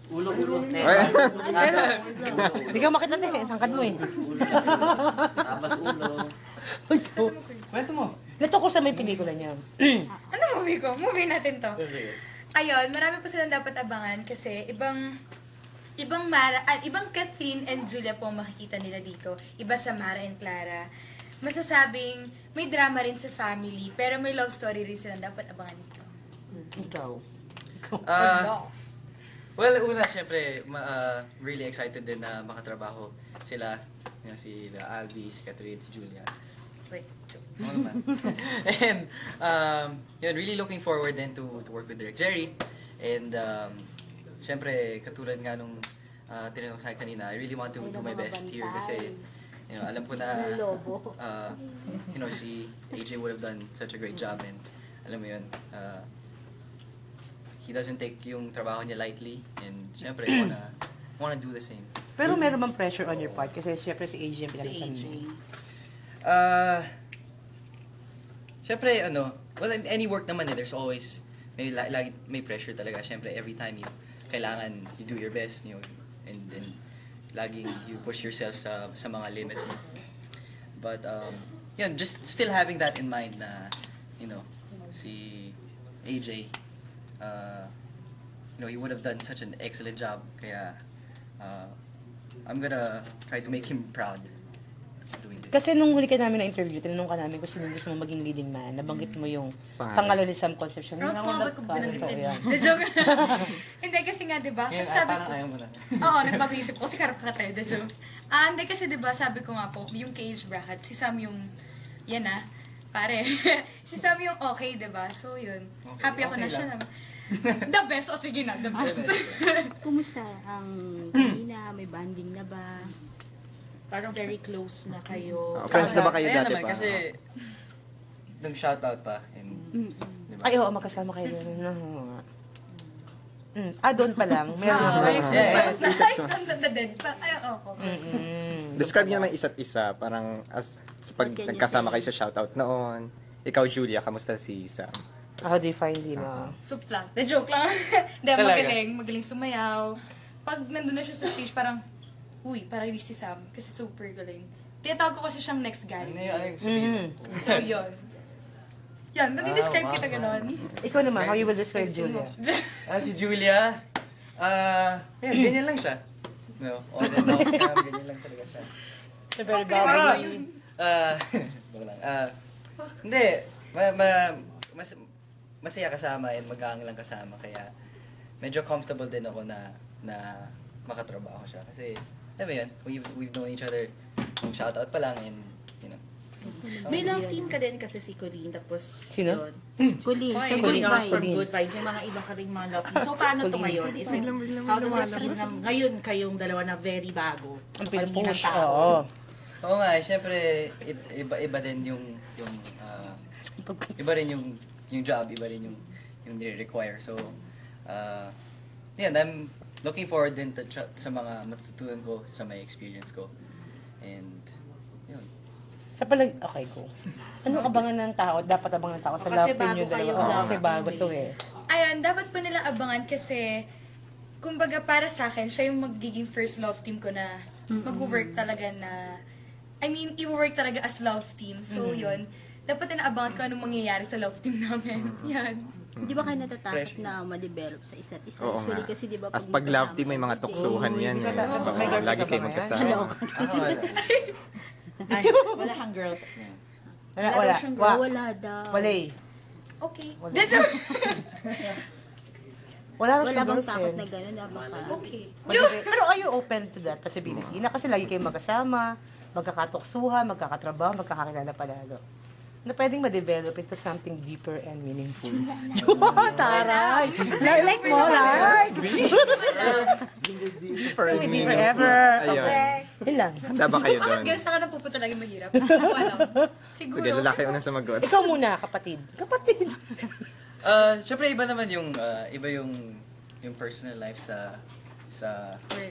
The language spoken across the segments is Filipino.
Ulo. Pero, hindi ka makita din eh. Tangkad mo eh. Tapos ulo. Kwento mo. Nato ko sa may pelikula niya. Ano movie ko? Movie natin to. Ayun, marami pa silang dapat abangan kasi ibang Catherine and Julia po ang makikita nila dito. Iba sa Mara and Clara. Masasabing may drama rin sa family, pero may love story rin silang dapat abangan dito. Ikaw. Well, una, syempre, really excited din na makatrabaho sila. Si Alvi, si Catherine, si Julia. Wait, Oo naman. And, yun, really looking forward then to work with Direk Jerry. And, syempre, katulad nga nung tinanong sa akin kanina, I really want to do my best here kasi, alam ko na, si AJ would have done such a great job and, alam mo yun, he doesn't take yung trabaho niya lightly and, syempre, wanna do the same. Pero meron bang pressure on your part? Kasi syempre si AJ ang pinakasan mo. Syempre, well, in any work naman there's always, may pressure talaga. Syempre, every time kailangan you do your best, and then laging you push yourself sa mga limit mo. But, just still having that in mind na, si AJ, he would have done such an excellent job. Kaya, I'm gonna try to make him proud. Kasi nung huli ka namin na interview, tinanong ka namin kung sino gusto mo maging leading man. Nabanggit mo yung pangalan ni Sam Concepcion. Ano ba't ko binanggit yun? Joke. Hindi kasi nga, diba? Kasi sabi ko, ayaw mo na. Oo, nagbago isip ko kasi karap ka tayo. Joke. Hindi kasi diba, sabi ko nga po, yung cage bracket, si Sam yung, pare. Si Sam yung okay, diba? So yun, happy ako na siya. The best, o sige na, the best. Kumusta ang kanina? May banding na ba? Parang very close na kayo. Friends na ba kayo dati naman, pa? kasi nung shoutout pa. And, diba? Ay, oo, magkasama kayo. Doon pa lang. Meron Describe niyo ng isa't isa, parang sa pag nagkasama kayo sa shoutout noon. Ikaw, Julia, kamusta si Sam? How do you find him? Soup lang. The joke lang. Hindi, magaling sumayaw. Pag nandun na siya sa stage, parang, uy, parang hindi si Sam. Kasi super galing. Tinatawag ko kasi siyang next guy. So, yun. Yan, nadi-describe kita ganon. Ikaw naman, how you will describe Julia? Si Julia, ganyan lang siya. No, on and off cam, ganyan lang talaga siya. So, very bubbly. Hindi, masaya kasama and magaang lang kasama. Kaya, medyo comfortable din ako na makatrabaho siya. Kasi, alam mo yun, we've known each other yung shoutout pa lang and, May love team ka din kasi si Colleen, tapos Sino? Colleen, sa Si Good Colleen naman from Vibes. Good Vibes. May mga iba ka rin mga love team. So, paano to ngayon? How does it feel na ngayon kayong dalawa na very bago sa paningin ng tao? Oo. Oo nga, syempre, iba din yung iba rin yung job, iba rin yung nire-require. So, I'm looking forward din sa mga matutunan ko, sa my experience ko. And, yun. Okay, go. Anong abangan ng tao? Dapat abangan ng tao sa love team nyo dalawa. Kasi bago to eh. Ayan, dapat pa nila abangan kasi, kumbaga para sa akin, siya yung magiging first love team ko na mag-work talaga na, i-work talaga as love team. So, yun. Dapat na abangan ko anong mangyayari sa love team namin. Yan. Di ba kayo natatakot na ma-develop sa isa't isa? Oo Usually nga. kasi di ba As pag love team, may mga tuksuhan yan. Lagi kayo magkasama. Ay, wala kang girls. Wala daw. Wala eh. Okay. Wala na Wala siyang bang takot na girlfriend. gano'n? Baka Okay. Pero are you open to that possibility? Na kasi lagi kayong magkasama, magkakatuksuhan, magkakatrabaho, magkakakilala palalo. Na pwedeng ma-develop into something deeper and meaningful. Taray! Like mo, like! Forever. Ayun. Yun lang. Handa ba kayo Bakit doon? girls sa kanang pupunta lagi mahirap? Alam. Siguro. Sige, lalaki unang sumagot. Ikaw muna, kapatid. Kapatid. Syempre iba naman yung personal life sa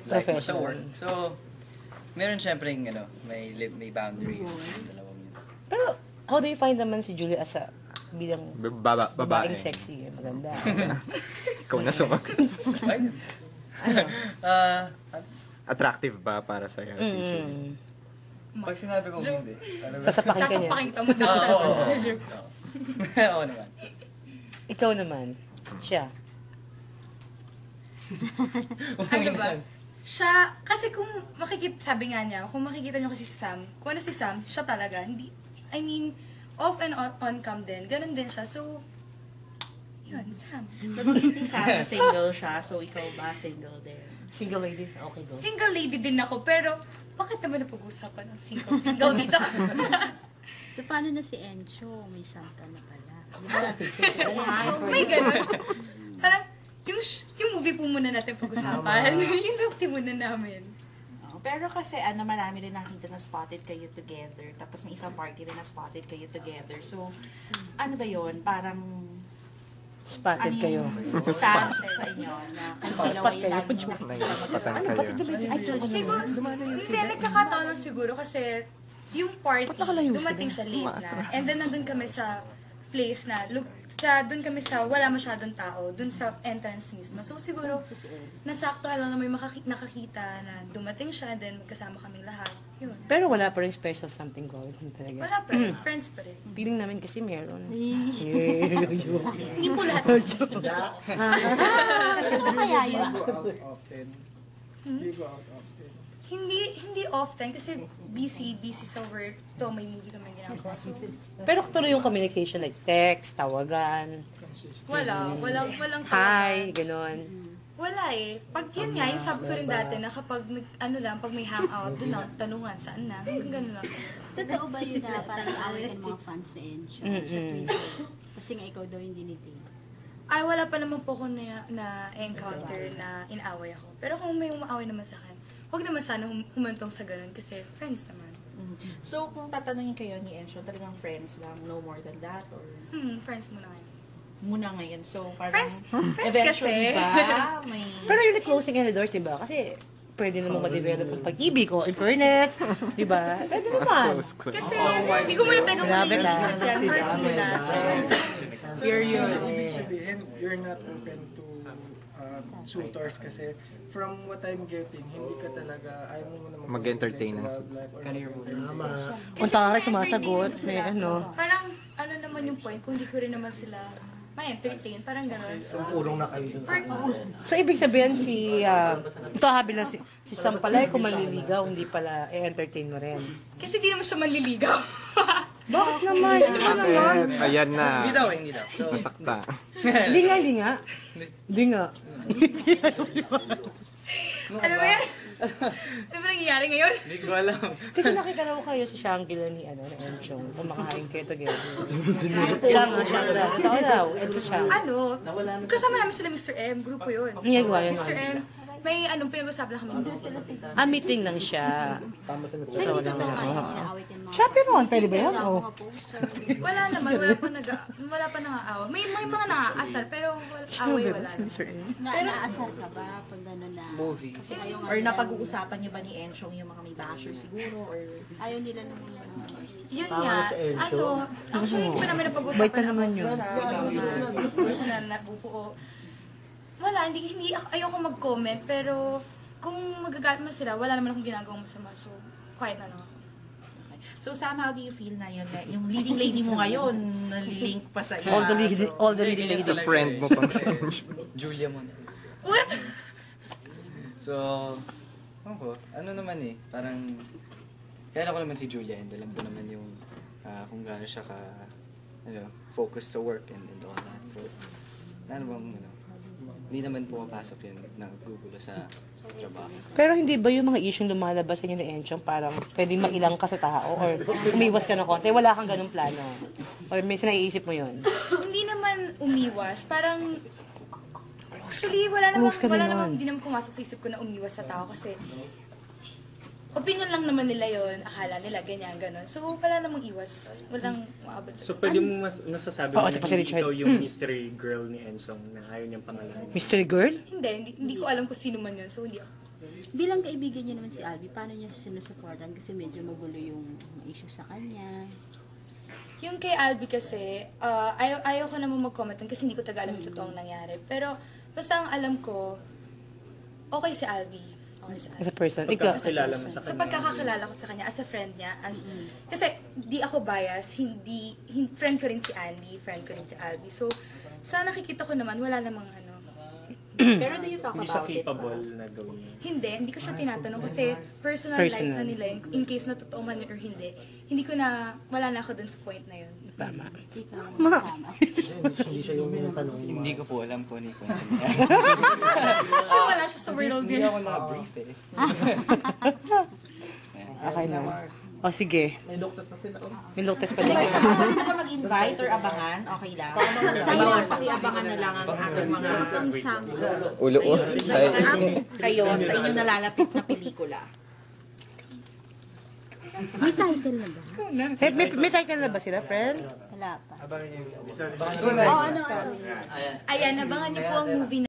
life mo sa work. So meron syempre may boundaries yung dalawang yun. Pero, how do you find naman si Julia as a bilang Babae. babaeng sexy, maganda. Ikaw na sumagot. Ah, Attractive ba para sa'yo si Julie? pag sinabi kong hindi, ano ba? Sasapakin ka niya. Sasapakin ka mo daw sa Oo. passenger. Oo naman. Ikaw naman. Siya. Ano ba? Siya, kasi kung sabi nga niya, kung makikita niyo kasi si Sam, kung ano si Sam, siya talaga. Hindi, I mean, off and on cam din. Ganun din siya. So, yun, Sam. Nabanggit ni Sam, single siya. So, ikaw ba single din? Single lady. Okay, go. Single lady din ako, pero bakit naman napag-usapan ng single dito? So, paano na si Encho? May sangka na pala. May ganun. Parang, yung movie po muna natin pag-usapan. Yung love team muna namin. Pero kasi marami rin nakita na spotted kayo together. Tapos may isang party rin na spotted kayo together. So, ano ba yun? Parang, Spotted ano kayo. yung stand sa inyo na kung dalawa yung lagi Naiispasan kayo. Siguro, hindi, nagkakataon lang siguro kasi yung party, dumating siya late na. And then nandun kami sa place na, doon kami sa wala masyadong tao, doon sa entrance mismo. So siguro, nasakto lang na may nakakita na dumating siya, and then magkasama kaming lahat. Yun. Pero wala pa rin special something going on talaga. Wala pa rin, friends pa rin. Feeling namin kasi meron. Hindi po lahat. Ano ba kaya yun? Often. Hindi go out often. Hindi often kasi busy sa work. Ito, may movie kami ginagawa. So, Pero tuloy yung communication like text, tawagan, Consistent. walang hi, tawagan. ganon. Wala eh. Pag yun nga, yung sabi ko rin dati na kapag pag may hangout, doon na, tanungan, saan na? Hanggang ganun lang. Totoo ba yun na parang away ka ng mga fans ni Encho sa Twitter? Kasi nga ikaw daw yung dinidate. Ay, wala pa naman po ako na encounter na inaway ako. Pero kung may umaaway naman sa akin, huwag naman sana humantong sa ganun kasi friends naman. So, kung tatanungin kayo ni Encho, talagang friends lang, no more than that? Or Friends muna ngayon. muna ngayon? So, parang Friends eventually kasi. ba? May... Pero yung closing any doors, diba? Kasi pwede namang ma-develop ang pag-ibig ko, in fairness, diba? Pwede naman. Close, close. Kasi, hindi ko muna tayo Grabe muna lang. iisip yan. Hurt muna. So, Period. Ibig sabihin, you're not open to suitors kasi from what I'm getting, hindi ka talaga, ayaw mo muna Mag-entertain ng career mo. Kung tara sumasagot, may ano. parang, ano naman yung point, kung hindi ko rin naman sila ma-entertain, parang gano'n. So, Urong na kayo dun. So, ibig sabihin ito habi lang si Sam pala, kung manliligaw, hindi pala i-entertain mo rin. kasi di naman siya manliligaw. Bakit naman? Ayan na. Hindi daw. So, Nasakta. Hindi nga. Ano ba yan? Ano ba nangyayari ngayon? hindi ko alam. Kasi nakita raw kayo sa Shangri-La ni Enchong. Kumakain kayo together. Shangri-La. Totoo daw. Encho siya. Ano? Kasama namin sila Mr. M. Grupo yun. Ginagawa yun. Mr. M. May pinag-usapan lang kami. Meeting lang siya. So, hindi totoo nga yung inaaway ka ng mga Chaperon, pwede ba yun? mga Oh. poster. Wala naman. Wala pa nang-aawa. May mga nang-aasar, pero away wala. Naasar ka ba pag gano'n na? Movie. Kasi ngayon Or napag-uusapan niyo ba ni Enchong yung mga may basher siguro? Or ayaw nila naman na. Yun nga, actually hindi pa namin Bait napag-usapan ka naman yun. sa na nabubuo. Wala, ayoko mag-comment, pero kung magagalit man sila, wala naman akong ginagawang masama, so quiet na lang ako. so somehow do you feel na yun, na yung leading lady mo ngayon, nalilink pa sa iba? All the leading ladies. Sa friend mo pang si Julia muna. What? So, ano naman parang, kaya ko naman si Julia and alam ko naman yung kung gaano siya focus sa work and all that. So, hindi naman pumapasok yun nagugulo sa trabaho. Pero hindi ba yung mga issue lumalabas sa inyo ni Enchong parang pwedeng mailang ka sa tao or umiwas ka ng konti? Wala kang ganung plano? Or may naiisip mo yun? Hindi naman umiwas, parang actually Close ka naman. hindi naman pumasok sa isip ko na umiwas sa tao kasi opinion lang naman nila yon, akala nila ganyan, ganon. So, wala namang iwas. Walang maabot sa So, pwede mo nasasabi Oo, mo ito na pa si hindi Richard. ikaw yung mystery girl ni Enchong na ayaw niyang pangalanan. Mystery girl? Hindi ko alam kung sino man yun, so hindi ako. Bilang kaibigan niyo naman si Albi, paano niya sinusuportan? Kasi medyo magulo yung issue sa kanya. Yung kay Albi kasi, ayaw ko naman mag-comment dun kasi hindi ko taga alam yung totoong nangyari. Pero, basta ang alam ko, okay si Albi. Okay si Albi. As a person. Ikaw. Pagkakilala mo sa Sa kanya. pagkakakilala ko sa kanya, as a friend niya, kasi di ako bias, friend ko rin si Andy, friend ko rin si Albi. So, sa nakikita ko naman, wala namang ano. Pero do you talk Hindi siya about it? capable na gawin yun. Hindi ko siya tinatanong kasi personal life na nila yun. In case na totoo man yun or hindi, wala na ako dun sa point na yun. Tama. Ikaw, Samas. Hindi ko po alam kung ano yung kwento niya. Kasi wala siya sa world Hindi yun. ako na-brief eh. Okay na. O sige. May look test pa sila. May look test pa Pwede din. ba mag-invite or abangan? Okay lang. Abangan, pakiabangan na lang ang aking mga Ang sama. Ulo. kayo sa inyong nalalapit na pelikula. May title na ba? May title na ba sila, friend? Wala pa. Abangan niyo. Oo, ano? Ayan, abangan niyo po ang movie